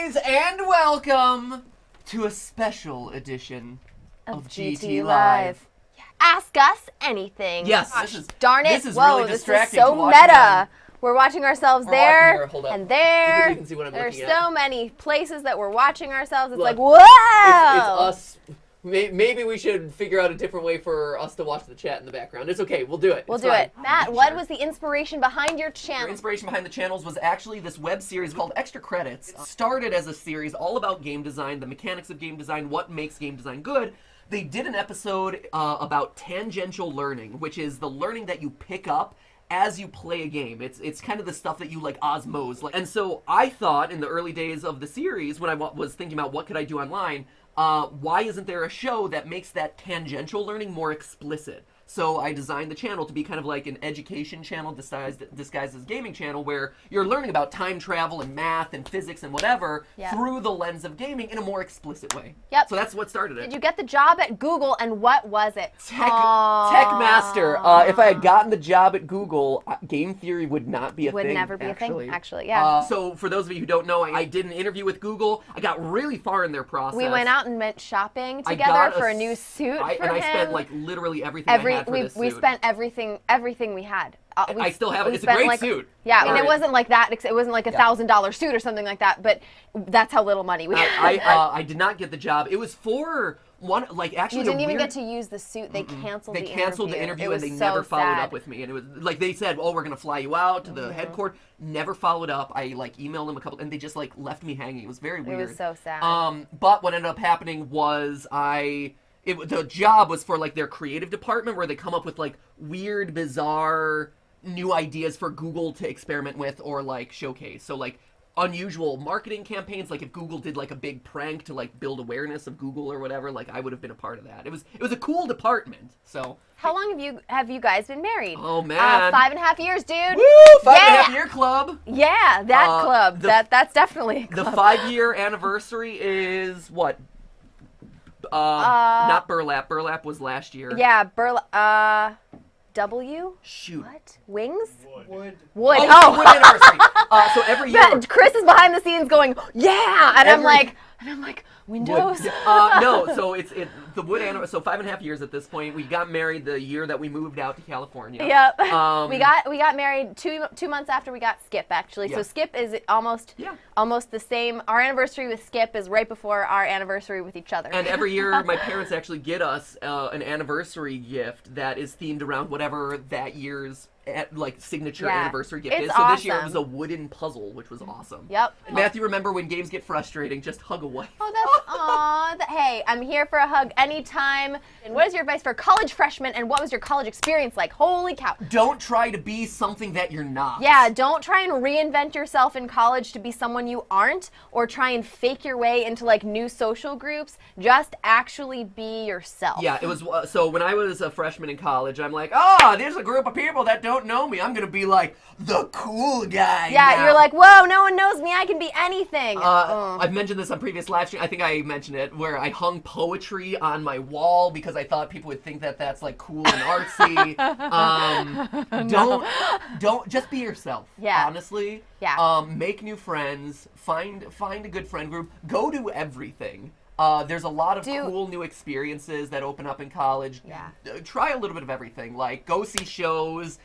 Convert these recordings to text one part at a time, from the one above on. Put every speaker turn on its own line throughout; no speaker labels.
Greetings and welcome to a special edition of GTLive.
Ask us anything.
Yes,
Darn it.
This is really
this is
distracting
so
to watch
meta. We're watching ourselves there and there.
You can see what I'm
There's
looking at.
so many places that we're watching ourselves. It's
Look,
like, whoa!
It's us. Maybe we should figure out a different way for us to watch the chat in the background. It's okay. We'll do it.
We'll do it. Matt, what was the inspiration behind your channel?
The inspiration behind the channels was actually this web series called Extra Credits. It started as a series all about game design, the mechanics of game design, what makes game design good. They did an episode about tangential learning, which is the learning that you pick up as you play a game. It's kind of the stuff that you like osmose. And so I thought in the early days of the series, when I was thinking about what could I do online, why isn't there a show that makes that tangential learning more explicit? So I designed the channel to be kind of like an education channel disguised as gaming channel, where you're learning about time travel and math and physics and whatever through the lens of gaming in a more explicit way.
Yep.
So that's what started it.
Did you get the job at Google, and what was it?
Tech Master. If I had gotten the job at Google, game theory would not be a thing.
Would never be
actually.
a thing, actually, yeah.
So for those of you who don't know, I did an interview with Google. I got really far in their process.
We went out and went shopping together for a new suit for him.
I spent like literally everything I had for this suit.
We spent everything we had.
I still have it. It's a great suit.
Yeah, and it wasn't like that. It wasn't like $1,000 suit or something like that. But that's how little money we had.
I did not get the job. It was for one, like actually.
You didn't even get to use the suit. They canceled the interview.
They canceled the interview and they never followed up with me. And it was like they said, "Oh, we're gonna fly you out to the headquarters." Never followed up. I like emailed them a couple, and they just like left me hanging. It was very weird.
It was so sad.
But what ended up happening was the job was for like their creative department, where they come up with like weird, bizarre, new ideas for Google to experiment with or like showcase. So like unusual marketing campaigns, like if Google did like a big prank to like build awareness of Google or whatever, like I would have been a part of that. It was a cool department. So
how long have you guys been married?
Oh man,
5.5 years, dude.
Woo! 5.5 year club.
Yeah, that club. That's definitely a club.
The 5-year anniversary is what? Not burlap. Burlap was last year.
Yeah, burlap. W?
Shoot.
What? Wings?
Wood.
Wood.
Oh, Wood anniversary. So every year.
Chris is behind the scenes going, yeah, and I'm like, Windows.
No, so it's the Wood anniversary. So 5.5 years at this point. We got married the year that we moved out to California.
Yep. We got married two months after we got Skip, actually. So Skip is almost the same. Our anniversary with Skip is right before our anniversary with each other.
And every year, my parents actually get us an anniversary gift that is themed around whatever that year's signature anniversary gift is. So this year it was a wooden puzzle, which was awesome.
Yep.
And Matthew, remember when games get frustrating, just hug away.
Oh, that's hey, I'm here for a hug anytime. And what is your advice for college freshmen, and what was your college experience like? Holy cow.
Don't try to be something that you're not.
Yeah, don't try and reinvent yourself in college to be someone you aren't, or try and fake your way into like new social groups. Just actually be yourself.
Yeah, it was, so when I was a freshman in college, I'm like, there's a group of people that don't know me. I'm gonna be like the cool guy.
Yeah,
now.
You're like, whoa, no one knows me. I can be anything.
I've mentioned this on previous live stream. I think I mentioned it, where I hung poetry on my wall because I thought people would think that that's like cool and artsy. Don't just be yourself.
Yeah.
Honestly.
Yeah.
Make new friends. Find a good friend group. Go to everything. There's a lot of cool new experiences that open up in college.
Yeah.
Try a little bit of everything. Like go see shows.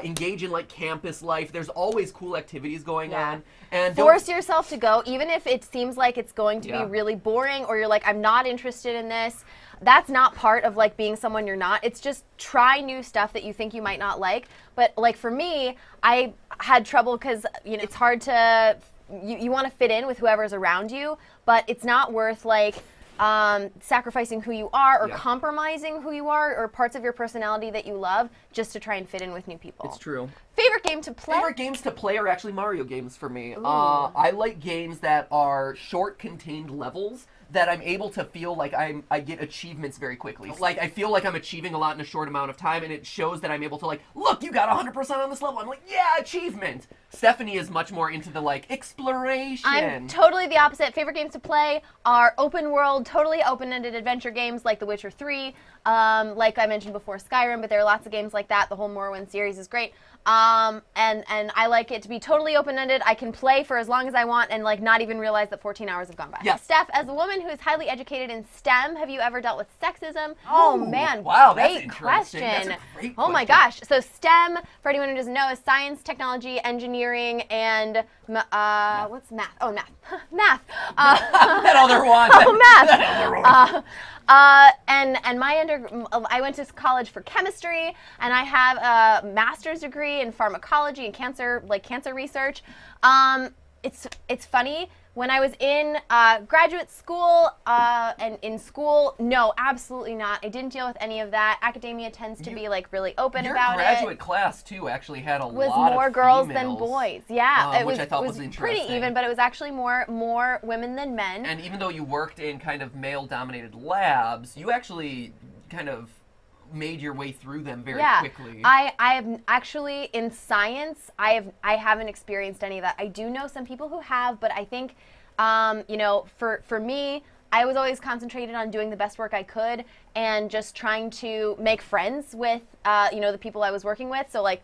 Engage in like campus life. There's always cool activities going on. And
force yourself to go, even if it seems like it's going to be really boring, or you're like, I'm not interested in this. That's not part of like being someone you're not. It's just try new stuff that you think you might not like. But like for me, I had trouble because it's hard to you want to fit in with whoever's around you, but it's not worth like sacrificing who you are or compromising who you are or parts of your personality that you love just to try and fit in with new people.
It's true.
Favorite game to play?
Favorite games to play are actually Mario games for me. I like games that are short, contained levels that I'm able to feel like I get achievements very quickly. Like, I feel like I'm achieving a lot in a short amount of time, and it shows that I'm able to, like, look, you got 100% on this level. I'm like, yeah, achievement. Stephanie is much more into the, like, exploration.
I'm totally the opposite. Favorite games to play are open world, totally open-ended adventure games like The Witcher 3, like I mentioned before, Skyrim, but there are lots of games like that. The whole Morrowind series is great. And I like it to be totally open-ended. I can play for as long as I want and, like, not even realize that 14 hours have gone by.
Yes.
Steph, as a woman who is highly educated in STEM, have you ever dealt with sexism? Oh, man,
wow,
great
that's
question.
That's a great
Oh, my
question.
gosh. So STEM, for anyone who doesn't know, is science, technology, engineering, and what's math? Oh, math. Math.
That other one.
Oh, math.
That other one.
And I went to college for chemistry, and I have a master's degree in pharmacology and cancer research. It's funny. When I was in graduate school and in school, no, absolutely not. I didn't deal with any of that. Academia tends to be like really open about it.
Your graduate class too actually had a lot
was more
of
girls
females,
than boys. Yeah,
which I thought was interesting.
Pretty even, but it was actually more women than men.
And even though you worked in kind of male-dominated labs, you actually kind of made your way through them very quickly.
I have actually in science, I haven't experienced any of that. I do know some people who have, but I think for me, I was always concentrated on doing the best work I could and just trying to make friends with the people I was working with. So like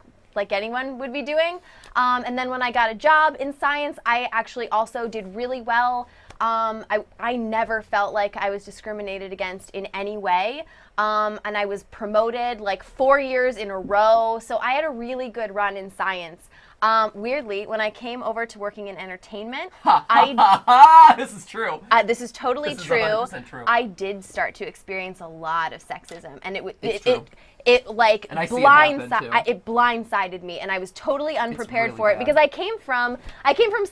anyone would be doing. And then when I got a job in science, I actually also did really well. I never felt like I was discriminated against in any way. And I was promoted like 4 years in a row. So I had a really good run in science. Weirdly, when I came over to working in entertainment,
this is true.
This is totally true.
100% true.
I did start to experience a lot of sexism, and it blindsided me, and I was totally unprepared
really
for it
bad.
because I came from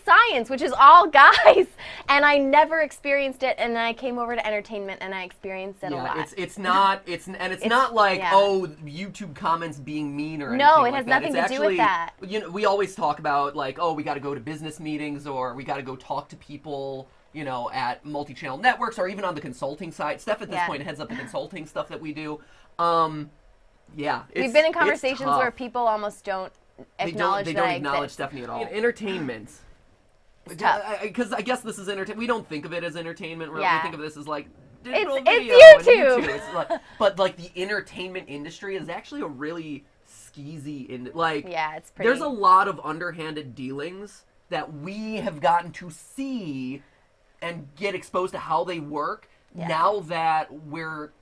science, which is all guys, and I never experienced it. And then I came over to entertainment, and I experienced it a lot.
It's not like YouTube comments being mean or anything.
No, it
like
has
that.
nothing
It's
to do with that.
We always talk about like, we got to go to business meetings or we got to go talk to people, at multi-channel networks or even on the consulting side. Steph at this point heads up the consulting stuff that we do.
We've been in conversations where people almost don't acknowledge
they don't acknowledge Stephanie at all. Entertainment. Because I guess this is entertainment. We don't think of it as entertainment. Really. We think of this as like digital video
it's
and
YouTube.
It's like, but like the entertainment industry is actually a really skeezy it's pretty. There's a lot of underhanded dealings that we have gotten to see and get exposed to how they work now that we're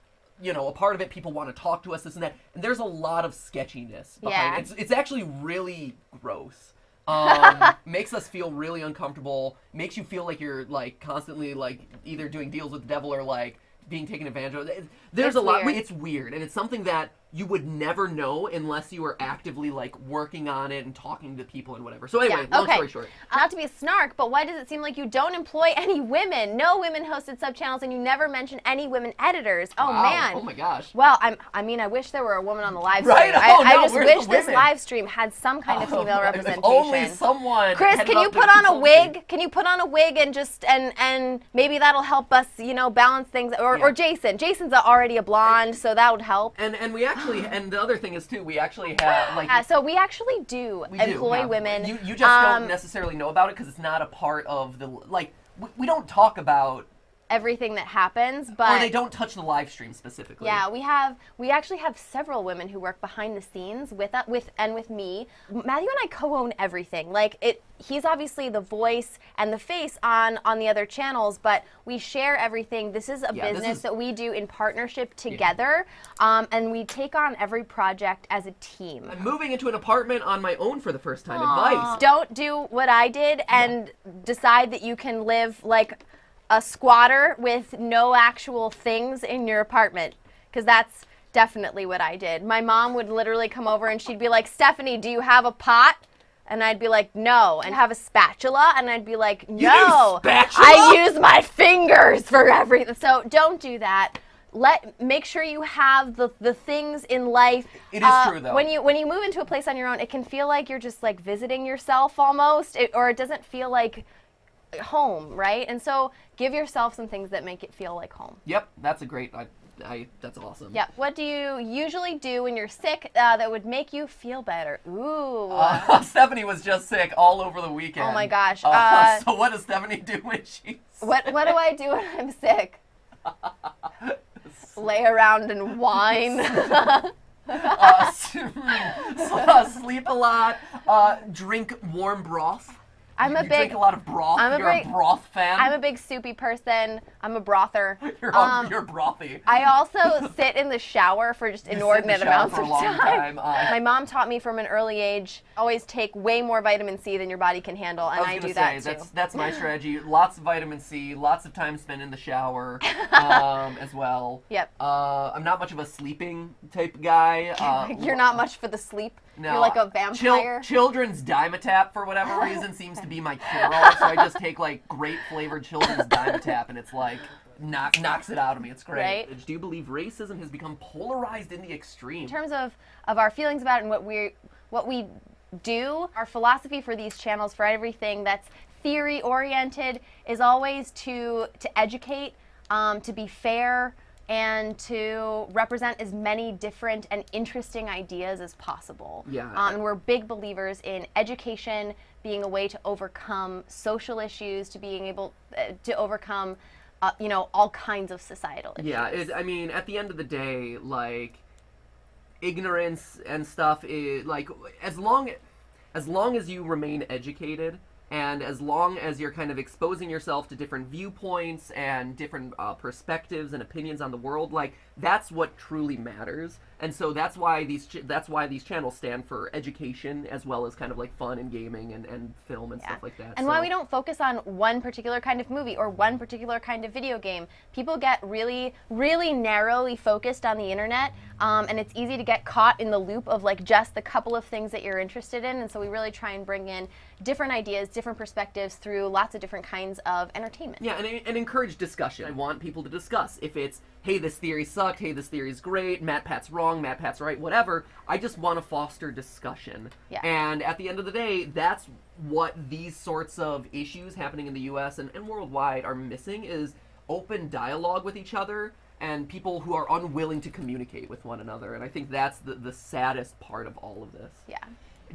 a part of it. People want to talk to us, this and that, and there's a lot of sketchiness behind it. It's actually really gross. Makes us feel really uncomfortable, makes you feel like you're like constantly like either doing deals with the devil or like being taken advantage of. There's a lot. It's weird, and it's something that you would never know unless you were actively like working on it and talking to people and whatever. So anyway, long story short.
Not to be a snark, but why does it seem like you don't employ any women? No women hosted sub-channels, and you never mention any women editors. Oh,
wow.
man.
Oh, my gosh.
Well, I wish there were a woman on the live stream.
Right?
I just wish this live stream had some kind of female representation.
If only someone.
Chris, can you put on a wig? Can you put on a wig and just and maybe that'll help us, balance things. Or Jason. Jason's already a blonde, so that would help.
And we actually and the other thing is too, we actually have like
so we actually do employ women.
You just don't necessarily know about it because it's not a part of the we don't talk about
everything that happens, but
or they don't touch the live stream specifically.
Yeah, we actually have several women who work behind the scenes with me. Matthew and I co-own everything. He's obviously the voice and the face on the other channels, but we share everything. This is a business that we do in partnership together, and we take on every project as a team.
I'm moving into an apartment on my own for the first time. Advice.
Don't do what I did and decide that you can live like a squatter with no actual things in your apartment, because that's definitely what I did. My mom would literally come over and she'd be like, Stephanie, do you have a pot? And I'd be like, no. And have a spatula? And I'd be like, no.
You use spatula?
I use my fingers for everything. So don't do that. Make sure you have the things in life.
It is true though.
When you move into a place on your own, it can feel like you're just like visiting yourself almost, or it doesn't feel like home, right? And so give yourself some things that make it feel like home.
Yep, that's a great. That's awesome.
Yeah. What do you usually do when you're sick that would make you feel better? Ooh.
Stephanie was just sick all over the weekend.
Oh my gosh.
So what does Stephanie do when she's
What do I do when I'm sick? Lay around and whine.
Sleep a lot. Drink warm broth. You drink a lot of broth. You're a broth fan.
I'm a big soupy person. I'm a brother.
You're brothy.
I also sit in the shower for just inordinate amounts of time. My mom taught me from an early age, always take way more vitamin C than your body can handle, and I do that too.
That's my strategy. Lots of vitamin C, lots of time spent in the shower as well.
Yep.
I'm not much of a sleeping type guy.
You're not much for the sleep.
No,
you're like a vampire.
Children's Dimetap, for whatever reason, seems to be my cure-all. So I just take like great flavored children's Dimetap, and it's like knocks it out of me. It's great.
Right?
Do you believe racism has become polarized in the extreme?
In terms of our feelings about it and what we do, our philosophy for these channels, for everything that's theory oriented, is always to educate, to be fair, and to represent as many different and interesting ideas as possible.
Yeah.
And we're big believers in education being a way to overcome social issues, to being able to overcome, all kinds of societal issues.
Yeah, I mean, at the end of the day, like, ignorance and stuff is, like, as long as you remain educated, and as long as you're kind of exposing yourself to different viewpoints and different perspectives and opinions on the world, like, that's what truly matters. And so that's why these channels stand for education as well as kind of like fun and gaming and film and stuff like that.
And why we don't focus on one particular kind of movie or one particular kind of video game. People get really, really narrowly focused on the internet, and it's easy to get caught in the loop of like just the couple of things that you're interested in. And so we really try and bring in different ideas, different perspectives through lots of different kinds of entertainment.
Yeah, and encourage discussion. I want people to discuss. If it's, hey, this theory sucked, hey, this theory is great, MatPat's wrong, MatPat's right, whatever, I just want to foster discussion.
Yeah.
And at the end of the day, that's what these sorts of issues happening in the US and worldwide are missing, is open dialogue with each other and people who are unwilling to communicate with one another. And I think that's the saddest part of all of this.
Yeah.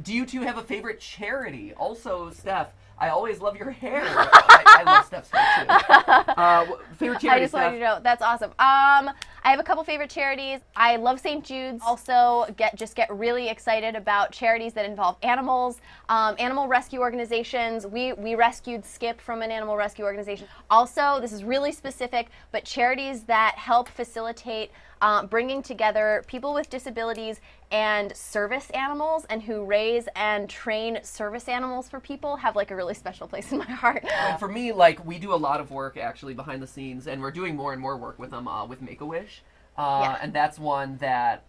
Do you two have a favorite charity? Also, Steph, I always love your hair. I love Steph's hair too. Favorite charity,
I just wanted you to know, that's awesome. I have a couple favorite charities. I love St. Jude's. Also, get really excited about charities that involve animals, animal rescue organizations. We rescued Skip from an animal rescue organization. Also, this is really specific, but charities that help facilitate bringing together people with disabilities and service animals, and who raise and train service animals for people, have like a really special place in my heart.
And for me, like, we do a lot of work actually behind the scenes, and we're doing more and more work with them with Make-A-Wish. And that's one that,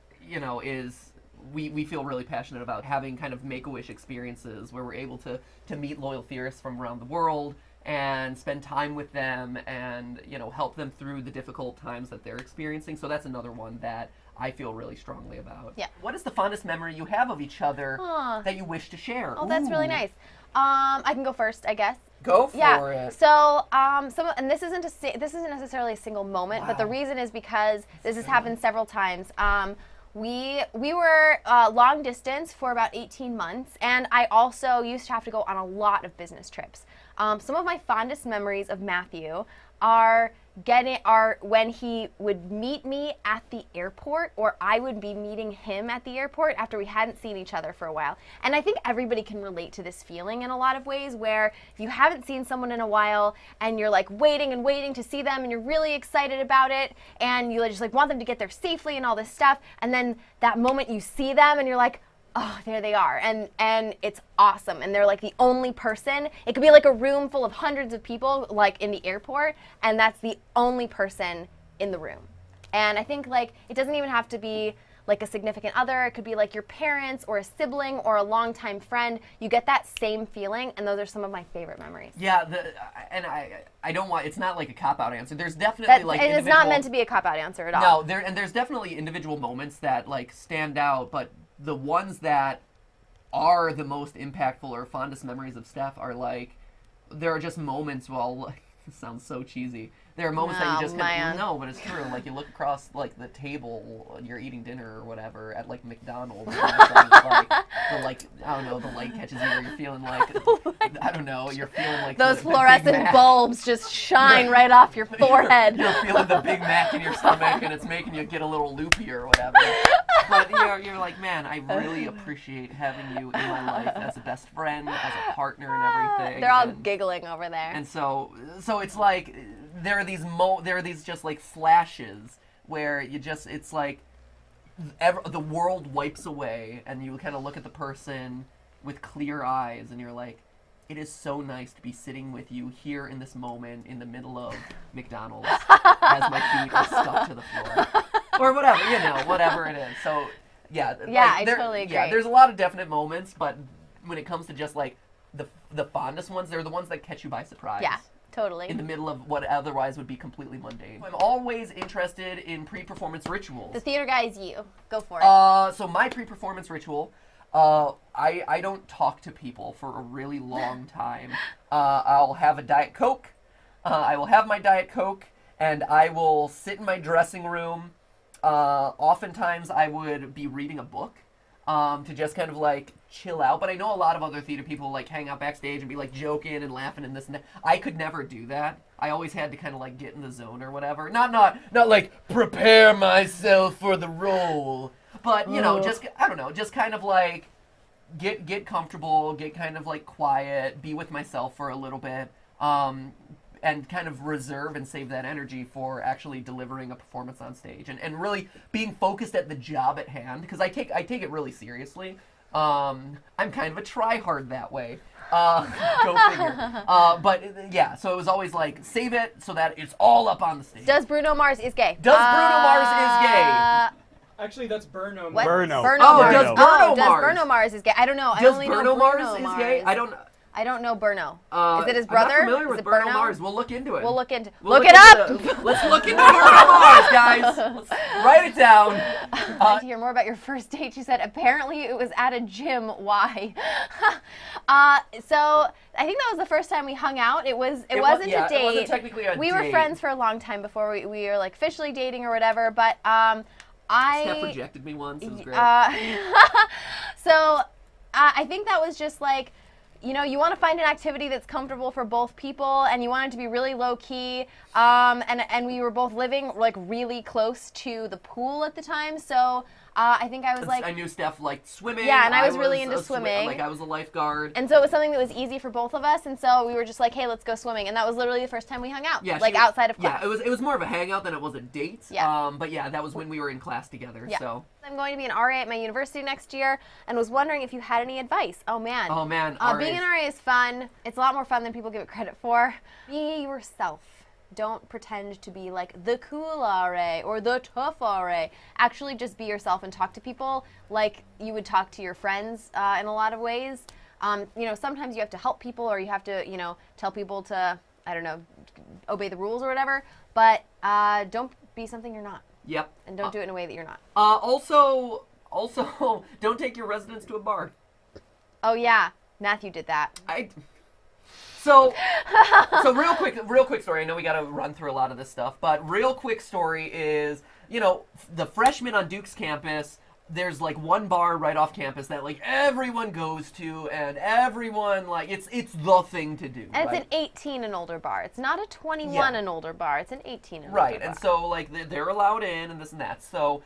is we feel really passionate about, having kind of Make-A-Wish experiences where we're able to meet loyal theorists from around the world and spend time with them and, help them through the difficult times that they're experiencing. So that's another one that I feel really strongly about.
Yeah.
What is the fondest memory you have of each other that you wish to share?
Oh, that's really nice. I can go first, I guess.
Go for it.
So, and this isn't necessarily a single moment, but the reason is because this has happened several times. We were long distance for about 18 months, and I also used to have to go on a lot of business trips. Some of my fondest memories of Matthew are when he would meet me at the airport, or I would be meeting him at the airport after we hadn't seen each other for a while. And I think everybody can relate to this feeling in a lot of ways, where if you haven't seen someone in a while and you're like waiting and waiting to see them and you're really excited about it and you just like want them to get there safely and all this stuff, and then that moment you see them and you're like, oh, there they are, and it's awesome, and they're like the only person. It could be like a room full of hundreds of people, like in the airport, and that's the only person in the room. And I think like it doesn't even have to be like a significant other. It could be like your parents or a sibling or a longtime friend. You get that same feeling, and those are some of my favorite memories.
Yeah, and I don't want, it's not like a cop-out answer. There's definitely
and it's not meant to be a cop-out answer at all.
No, there's definitely individual moments that like stand out, but the ones that are the most impactful or fondest memories of Steph are like, there are just moments This sounds so cheesy. There are moments that you just no, but it's true. Like you look across like the table and you're eating dinner or whatever at like McDonald's. And I don't know, the light catches you, or you're feeling like I don't know, you're feeling like
those fluorescent bulbs just shine right off your forehead.
You're feeling the Big Mac in your stomach, and it's making you get a little loopy or whatever. But you're like, man, I really appreciate having you in my life as a best friend, as a partner, and everything.
They're all giggling over there.
And so it's like there are these just like flashes where it's like the world wipes away, and you kind of look at the person with clear eyes, and you're like, it is so nice to be sitting with you here in this moment in the middle of McDonald's as my feet are stuck to the floor. Or whatever, whatever it is. So, yeah.
I totally agree.
Yeah, there's a lot of definite moments, but when it comes to just like the fondest ones, they're the ones that catch you by surprise.
Yeah, totally.
In the middle of what otherwise would be completely mundane. I'm always interested in pre-performance rituals.
The theater guy is you. Go for it.
So my pre-performance ritual, I don't talk to people for a really long time. I'll have a Diet Coke. I will have my Diet Coke, and I will sit in my dressing room. Oftentimes I would be reading a book to just kind of like chill out. But I know a lot of other theater people like hang out backstage and be like joking and laughing and this and that. I could never do that. I always had to kind of like get in the zone or whatever. Not like prepare myself for the role. But, just, I don't know, just kind of like get comfortable, get kind of like quiet, be with myself for a little bit. And kind of reserve and save that energy for actually delivering a performance on stage, and really being focused at the job at hand, because I take it really seriously. I'm kind of a try-hard that way. Go figure. But yeah, so it was always like save it so that it's all up on the stage.
Does Bruno Mars is gay?
Does Bruno Mars is gay?
Actually, that's Burno.
What?
Burno.
Does
Bruno Mars is gay? I don't know.
Does
I only
Bruno
know
Mars
Bruno
is gay?
I don't know Burno. Is it his brother?
I'm not familiar
is
with
it
Bruno Mars. We'll look into it.
Look it up!
Let's look into Bruno Mars, guys. Let's write it down.
I'd like to hear more about your first date. She said, apparently it was at a gym. Why? So I think that was the first time we hung out. It wasn't a date.
It wasn't technically a date.
We were friends for a long time before we were like officially dating or whatever, but
Steph rejected me once. It was great.
So I think that was just like, you want to find an activity that's comfortable for both people, and you want it to be really low key. And we were both living like really close to the pool at the time, so I think I was like,
I knew Steph liked swimming.
Yeah, and I was really into swimming.
I was a lifeguard.
And so it was something that was easy for both of us, and so we were just like, hey, let's go swimming. And that was literally the first time we hung out, outside of class.
Yeah, it was more of a hangout than it was a date.
Yeah.
But yeah, that was when we were in class together.
Yeah.
So
I'm going to be an RA at my university next year, and was wondering if you had any advice. Oh man. Being an RA is fun. It's a lot more fun than people give it credit for. Be yourself. Don't pretend to be like the cool RA or the tough RA. Actually just be yourself and talk to people like you would talk to your friends in a lot of ways. Sometimes you have to help people, or you have to, tell people to, I don't know, obey the rules or whatever, but don't be something you're not.
Yep.
And don't do it in a way that you're not.
Also, don't take your residents to a bar.
Oh yeah, Matthew did that.
So real quick story. I know we got to run through a lot of this stuff, but real quick story is, the freshmen on Duke's campus, there's like one bar right off campus that like everyone goes to, and everyone like it's the thing to do.
And it's an 18 and older bar. It's not a 21 and older bar. It's an 18 and older bar.
Right, and so like they're allowed in and this and that. So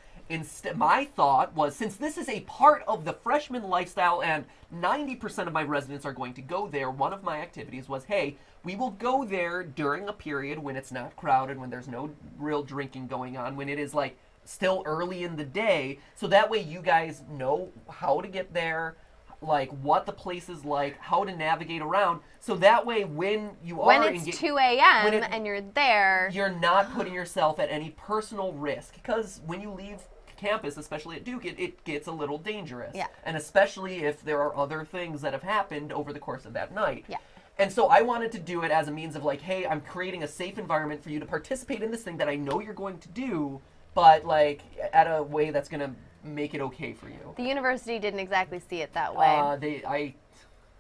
my thought was, since this is a part of the freshman lifestyle and 90% of my residents are going to go there, one of my activities was, hey, we will go there during a period when it's not crowded, when there's no real drinking going on, when it is like still early in the day, so that way you guys know how to get there, like what the place is like, how to navigate around, so that way when
it's 2 a.m. and you're there,
you're not putting yourself at any personal risk, because when you leave campus, especially at Duke, it gets a little dangerous.
Yeah.
And especially if there are other things that have happened over the course of that night.
Yeah.
And so I wanted to do it as a means of like, hey, I'm creating a safe environment for you to participate in this thing that I know you're going to do, but like at a way that's going to make it okay for you.
The university didn't exactly see it that way.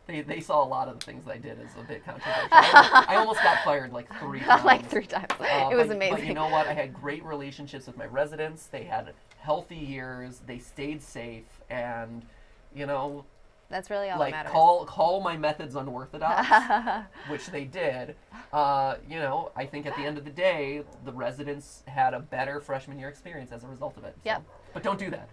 They saw a lot of the things I did as a bit controversial. I almost got fired like 3 times.
Like 3 times. It was amazing.
But you know what? I had great relationships with my residents. They had healthy years. They stayed safe, and you know.
That's really all
like
that matters.
call my methods unorthodox, which they did. You know, I think at the end of the day, the residents had a better freshman year experience as a result of it. So.
Yep.
But don't do that.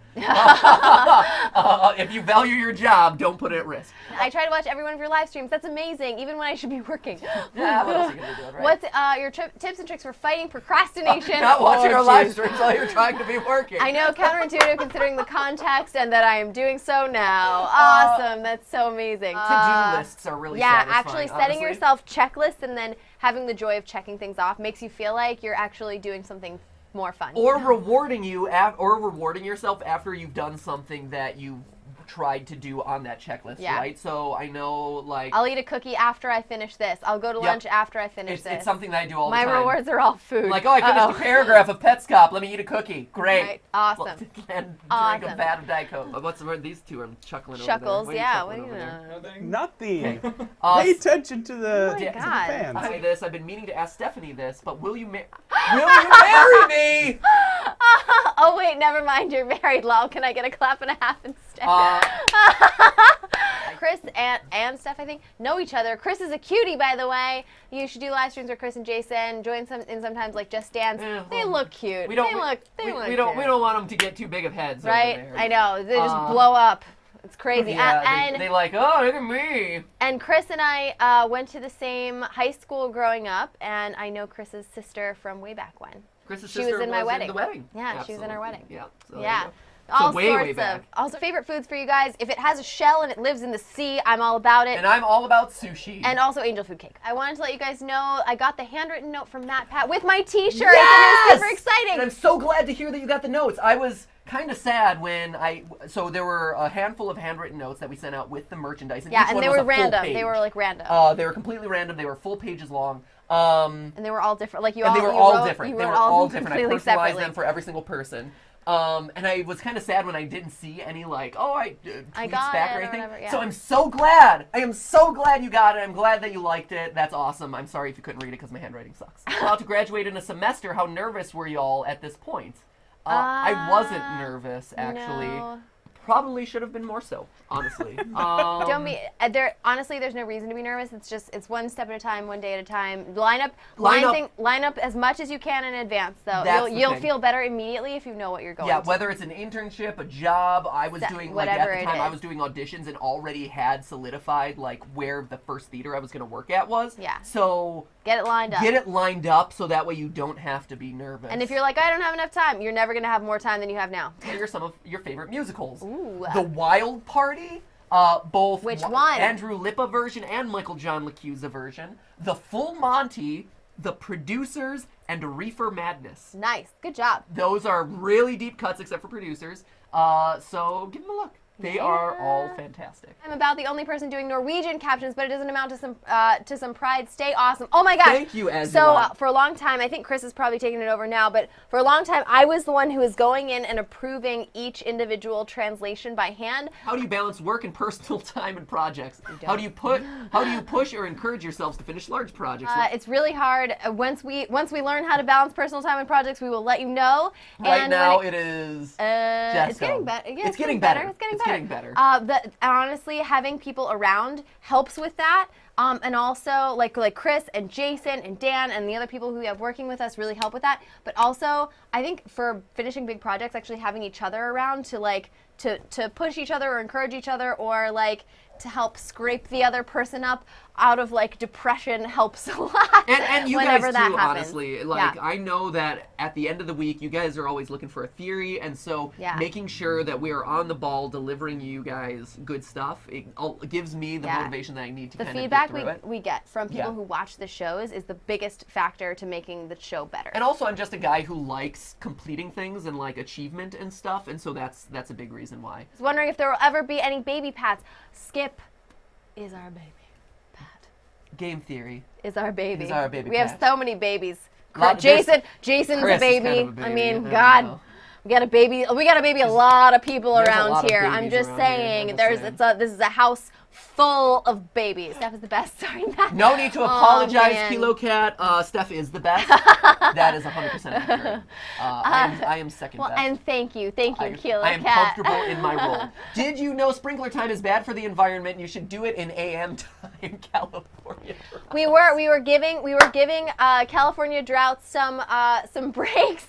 If you value your job, don't put it at risk.
I try to watch every one of your live streams. That's amazing, even when I should be working.
Yeah, what else are you going to do, right?
What's your tips and tricks for fighting procrastination?
Not watching our live streams while you're trying to be working.
I know, counterintuitive considering the context and that I am doing so now. Awesome. That's so amazing.
To-do lists are really satisfying,
actually setting yourself checklists and then having the joy of checking things off makes you feel like you're actually doing something more fun.
Or rewarding yourself after you've done something that you tried to do on that checklist, right? So I know, like...
I'll eat a cookie after I finish this. I'll go to lunch after I finish this.
It's something that I do all the
time. My rewards are all food.
Like, oh, I finished a paragraph of Petscop. Let me eat a cookie. Great.
Right. Awesome.
And drink a vat of Diet Coke. What's the word? These two are chuckling
Chuckles,
over there.
yeah.
What are you chuckling over
Nothing. Pay attention to the, fans.
I'll say this. I've been meaning to ask Stephanie this, but will you marry me?
Oh, wait, never mind. You're married, lol. Can I get a clap and a half instead? Chris and Steph, I think, know each other. Chris is a cutie, by the way. You should do live streams with Chris and Jason. Join sometimes like Just Dance. They look cute.
We don't want them to get too big of heads.
Right?
Over there.
I know. They just blow up. It's crazy.
Yeah, they like, oh, look at me.
And Chris and I went to the same high school growing up, and I know Chris's sister from way back when.
Chris's
sister was in my wedding. Yeah, absolutely. She was in our wedding.
Yeah. So
yeah.
All sorts of.
Also, favorite foods for you guys. If it has a shell and it lives in the sea, I'm all about it.
And I'm all about sushi.
And also angel food cake. I wanted to let you guys know I got the handwritten note from MatPat with my T-shirt.
Yes!
And it was super exciting.
And I'm so glad to hear that you got the notes. I was kind of sad when so there were a handful of handwritten notes that we sent out with the merchandise. And
and they were random. They were like random.
They were completely random. They were full pages long.
And they were all different. Like
they were all different. I personalized them for every single person. And I was kind of sad when I didn't see any like, tweets back or anything. Whatever, yeah. So I'm so glad. I am so glad you got it. I'm glad that you liked it. That's awesome. I'm sorry if you couldn't read it because my handwriting sucks. About to graduate in a semester. How nervous were y'all at this point? I wasn't nervous, actually.
No.
Probably should have been more so, honestly.
Don't be there. Honestly, there's no reason to be nervous. It's one step at a time, one day at a time. Line up as much as you can in advance, though. You'll feel better immediately if you know what you're going to.
Yeah, whether it's an internship, a job, I was doing like at the time I was doing auditions and already had solidified like where the first theater I was going to work at was.
Yeah.
So
get it lined up.
Get it lined up so that way you don't have to be nervous.
And if you're like, I don't have enough time, you're never going to have more time than you have now.
Here are some of your favorite musicals.
Ooh.
The Wild Party, both
Which one?
Andrew Lippa version and Michael John LaChiusa version. The Full Monty, The Producers, and Reefer Madness.
Nice. Good job.
Those are really deep cuts except for Producers. So give them a look. They are all fantastic.
I'm about the only person doing Norwegian captions, but it doesn't amount to some pride. Stay awesome. Oh my gosh.
Thank you, Ezra.
So for a long time, I think Chris is probably taking it over now, but for a long time, I was the one who was going in and approving each individual translation by hand.
How do you balance work and personal time and projects? How do you push or encourage yourselves to finish large projects?
It's really hard. Once we learn how to balance personal time and projects, we will let you know.
Right now, it is.
It's getting better. Yeah, it's getting better. It's getting better. Honestly, having people around helps with that. And also, like Chris and Jason and Dan and the other people who we have working with us really help with that. But also, I think for finishing big projects, actually having each other around to push each other or encourage each other or like to help scrape the other person up out of like depression helps a lot.
And you
guys
too,
that
honestly. Like I know that at the end of the week you guys are always looking for a theory, and so making sure that we are on the ball delivering you guys good stuff, it gives me the motivation that I need to kind of get through it.
The feedback we get from people who watch the shows is the biggest factor to making the show better.
And also I'm just a guy who likes completing things and like achievement and stuff, and so that's a big reason why.
I was wondering if there will ever be any baby Pats. Skip is our baby.
Game Theory
is our baby.
We
have so many babies.
Jason's
a baby.
Kind of a baby.
I mean, God. We got a baby a lot of people around here. I'm just saying, this is a house full of babies. Steph is the best. Sorry, Matt.
No need to apologize, Kilo Cat. Steph is the best. That is 100% accurate. I am second best.
And thank you, Kilo Cat.
I am comfortable in my role. Did you know sprinkler time is bad for the environment? You should do it in AM time, California.
We were giving California drought some breaks.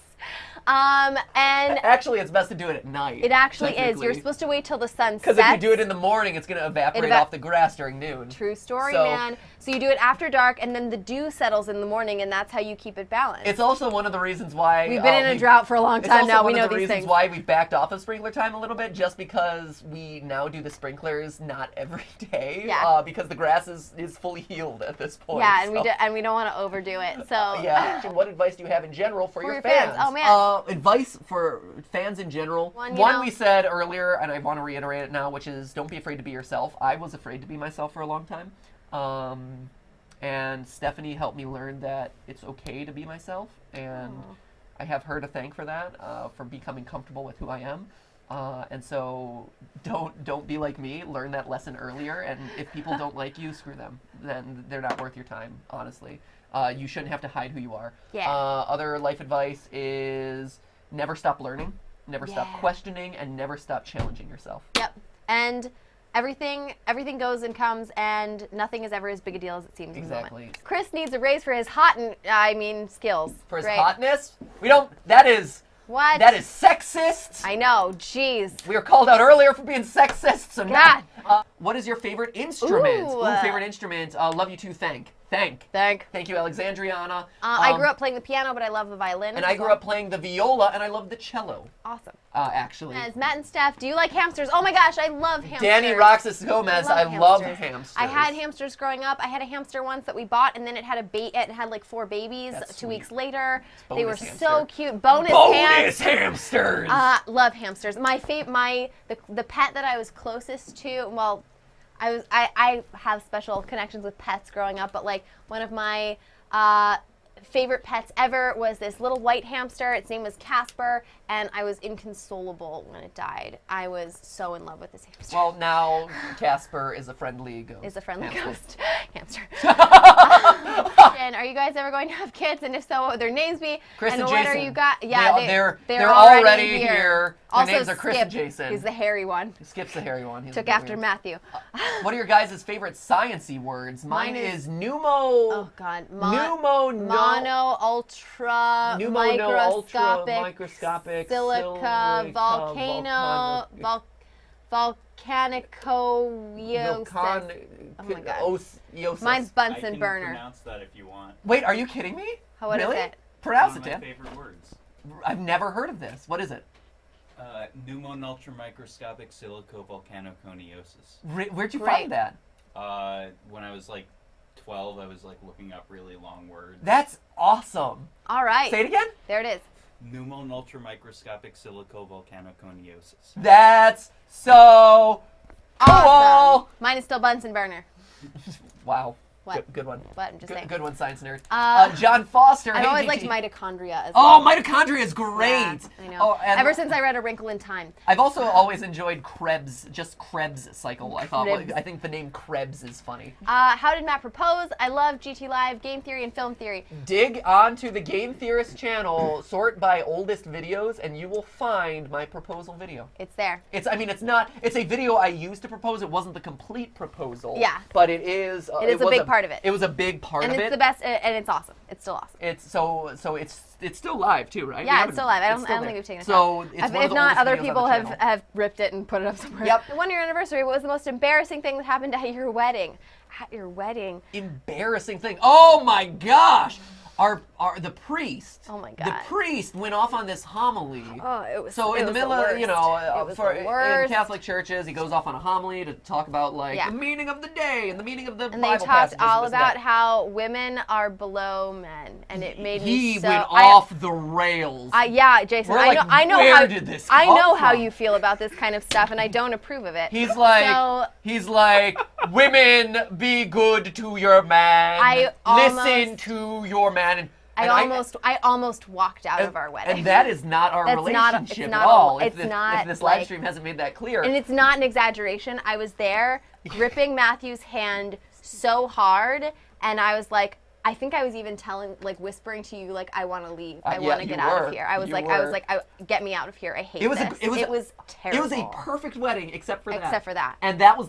And
actually, it's best to do it at night.
It actually is. You're supposed to wait till the sun sets.
Because if you do it in the morning, it's going to evaporate off the grass during noon.
True story, man. So you do it after dark, and then the dew settles in the morning, and that's how you keep it balanced.
It's also one of the reasons why
we've been in a drought for a long time now. We know these things. It's also one of the reasons why
we've backed off of sprinkler time a little bit, just because we now do the sprinklers not every day.
Yeah.
Because the grass is fully healed at this point.
Yeah, and we don't want to overdo it. So
yeah. What advice do you have in general for your fans?
Oh man.
Advice for fans in general. One we said earlier, and I want to reiterate it now, which is don't be afraid to be yourself. I was afraid to be myself for a long time. And Stephanie helped me learn that it's okay to be myself, and I have her to thank for that, for becoming comfortable with who I am. And so don't be like me. Learn that lesson earlier, and if people don't like you, screw them. Then they're not worth your time, honestly. You shouldn't have to hide who you are.
Yeah.
Other life advice is never stop learning, never stop questioning, and never stop challenging yourself.
Yep. And everything goes and comes, and nothing is ever as big a deal as it seems.
Exactly.
In the moment. Chris needs a raise for his skills.
For his hotness? That is sexist.
I know, jeez.
We were called out earlier for being sexist, so now. What is your favorite instrument? Favorite instrument. Love you too, thank you, Alexandriana.
I grew up playing the piano, but I love the violin.
And I grew up playing the viola, and I love the cello.
Awesome.
Actually.
As Matt and Steph, do you like hamsters? Oh my gosh, I love hamsters.
Danny Roxas Gomez, I love hamsters.
I had hamsters growing up. I had a hamster once that we bought, and then it had like 4 babies.
That's
2
sweet.
weeks later. They were
hamster.
so cute. Bonus
hamsters.
Love hamsters. My the pet that I was closest to, well, I have special connections with pets growing up, but like one of my favorite pets ever was this little white hamster. Its name was Casper, and I was inconsolable when it died. I was so in love with this hamster.
Well, now Casper is a friendly ghost.
Ghost hamster. And are you guys ever going to have kids? And if so, what would their names be?
Chris and
what
Jason.
are you got? Yeah,
they're already here. Their
Also,
names are Chris
Skip,
and Jason.
He's the hairy one.
Skip's the hairy one.
Took after Matthew.
What are your guys' favorite science-y words? Mine is pneumo.
Oh God. Mono, ultra, microscopic, silica, volcanocoiosis. Oh my God. Mine's Bunsen burner.
I can pronounce that if you want.
Wait, are you kidding me?
What is it?
Pronounce it, Dan.
One of my favorite words.
I've never heard of this. What is it?
Pneumonultramicroscopic silicovolcanoconiosis.
Where'd you find that?
When I was like 12, I was like looking up really long words.
That's awesome.
All right.
Say it again.
There it is.
Pneumonultramicroscopic silicovolcanoconiosis.
That's so
awesome. Mine is still Bunsen burner.
Wow.
What?
Good one.
What? I'm just saying.
Good one, science nerd. John Foster.
I've always liked mitochondria as well.
Oh, mitochondria is great.
Yeah, I know. Ever since I read A Wrinkle in Time.
I've also always enjoyed Krebs, just Krebs cycle. I think the name Krebs is funny.
How did Matt propose? I love GTLive, game theory, and film theory.
Dig onto the Game Theorist channel, sort by oldest videos, and you will find my proposal video.
It's there.
It's a video I used to propose. It wasn't the complete proposal.
Yeah.
But it is.
It was a big part of it.
It was a big part of it.
And it's the best, and it's awesome. It's still awesome.
It's so it's still live too, right?
Yeah, it's still live. I don't think we've taken it
down.
If not, other people have ripped it and put it up somewhere.
Yep.
The 1-year anniversary. What was the most embarrassing thing that happened at your wedding? At your wedding.
Embarrassing thing. Oh my gosh. The priest.
Oh my God.
The priest went off on this homily.
Oh, it was.
So in the middle of, in Catholic churches, he goes off on a homily to talk about the meaning of the day and the meaning of the Bible
passages. And they talked all about how women are below men, and it made me so.
He went off the rails.
Yeah, Jason. I know
where did this come
I know
from?
how you feel about this kind of stuff, and I don't approve of it.
He's like, women, be good to your man. Listen to your man. And
I almost walked out of our wedding.
And that is not our relationship at all. If this live stream hasn't made that clear.
And it's not an exaggeration. I was there gripping Matthew's hand so hard, and I was like, I think I was even whispering to you, like, I want to leave. I want to get out of here. I was like, get me out of here. I hate this. It was terrible.
It was a perfect wedding, except for that.
Except for that.
And that was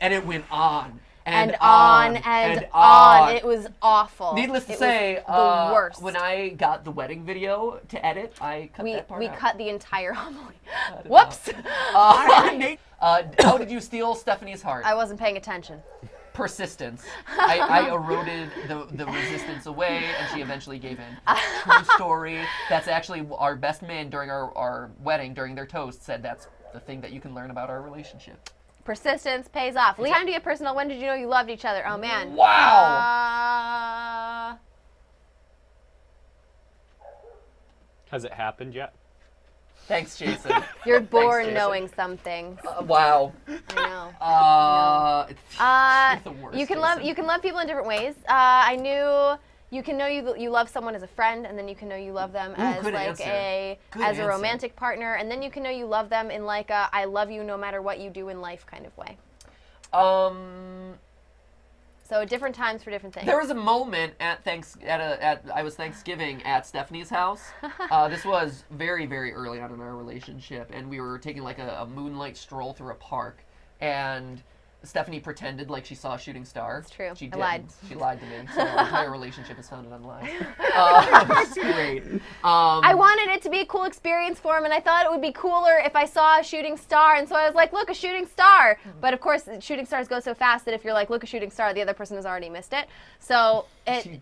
it went on.
And on. It was awful.
Needless to say,
the worst.
When I got the wedding video to edit, I cut that part out.
We cut the entire homily. Whoops.
How did you steal Stephanie's heart?
I wasn't paying attention.
Persistence. I eroded the resistance away, and she eventually gave in. True story. That's actually our best man during our wedding, during their toast, said that's the thing that you can learn about our relationship.
Persistence pays off. Time to get personal. When did you know you loved each other? Oh, man.
Wow!
Has it happened yet?
Thanks, Jason.
You're born knowing something.
Wow.
I know.
It's the worst,
you can
Jason.
love people in different ways. I knew you can know you love someone as a friend, and then you can know you love them as a romantic partner, and then you can know you love them in like a I love you no matter what you do in life kind of way. So different times for different things.
There was a moment at Thanksgiving at Stephanie's house. This was very, very early on in our relationship, and we were taking like a moonlight stroll through a park, and Stephanie pretended like she saw a shooting star.
It's true.
She
I lied.
She lied to me. So our entire relationship is founded on lies. It's great.
I wanted it to be a cool experience for him, and I thought it would be cooler if I saw a shooting star. And so I was like, look, a shooting star. But of course, shooting stars go so fast that if you're like, look, a shooting star, the other person has already missed it. So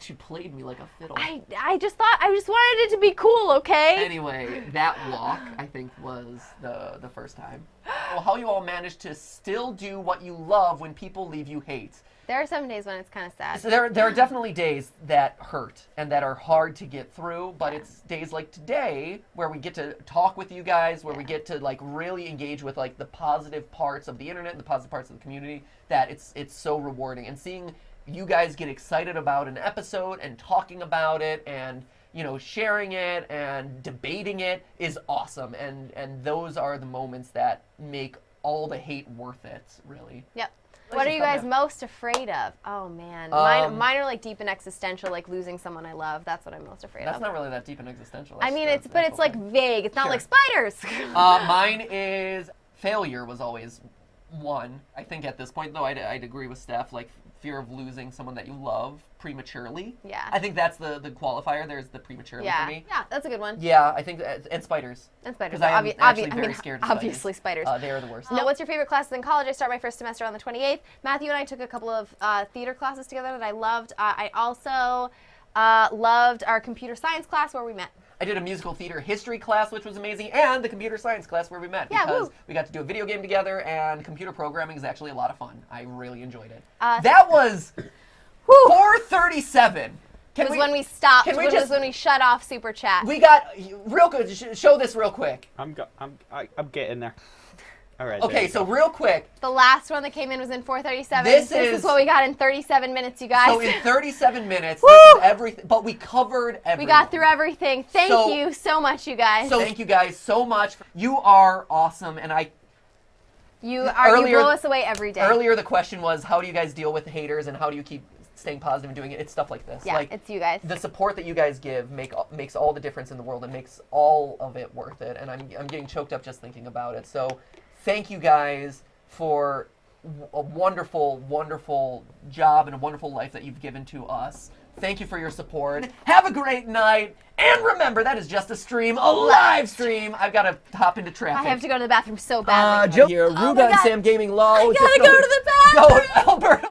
she played me like a fiddle.
I just wanted it to be cool, okay?
Anyway, that walk, I think, was the first time. Well, how you all managed to still do what you love when people leave you hate.
There are some days when it's kind of sad.
So there are definitely days that hurt and that are hard to get through, but it's days like today where we get to talk with you guys, where we get to like really engage with like the positive parts of the internet and the positive parts of the community, that it's so rewarding. And seeing you guys get excited about an episode and talking about it and sharing it and debating it is awesome. And those are the moments that make all the hate worth it, really.
Yep. What are you guys most afraid of? Oh, man. Mine are like deep and existential, like losing someone I love. That's what I'm most afraid of.
That's not really that deep and existential.
I mean, it's like vague. It's not like spiders.
Mine is failure was always one. I think at this point, though, I'd agree with Steph, like fear of losing someone that you love prematurely.
Yeah.
I think that's the qualifier. There's the prematurely for me.
Yeah, that's a good one.
Yeah, I think, and spiders.
And spiders.
Because I am actually very scared of
obviously spiders.
They are the worst.
What's your favorite classes in college? I start my first semester on the 28th. Matthew and I took a couple of theater classes together that I loved. I also loved our computer science class where we met.
I did a musical theater history class, which was amazing, and the computer science class where we met because we got to do a video game together, and computer programming is actually a lot of fun. I really enjoyed it. That was 4:37.
It was when we stopped. It was when we shut off Super Chat.
We got real good. Show this real quick.
I'm getting there. All right.
Okay, so real quick.
The last one that came in was in 4:37.
This
is what we got in 37 minutes, you guys.
So in 37 minutes, this is everything. But we covered everything.
We got through everything. Thank you so much, you guys.
So thank you guys so much. You are awesome, and
you blow us away every day.
Earlier, the question was, how do you guys deal with haters, and how do you keep staying positive and doing it? It's stuff like this.
Yeah, it's you guys.
The support that you guys give makes all the difference in the world and makes all of it worth it. And I'm getting choked up just thinking about it. So thank you guys for a wonderful, wonderful job and a wonderful life that you've given to us. Thank you for your support. Have a great night. And remember, that is just a stream, a live stream. I've got to hop into traffic.
I have to go to the bathroom so badly.
Joe here, Ruga and Sam Gaming Low.
I gotta go to the bathroom.
Go, Albert.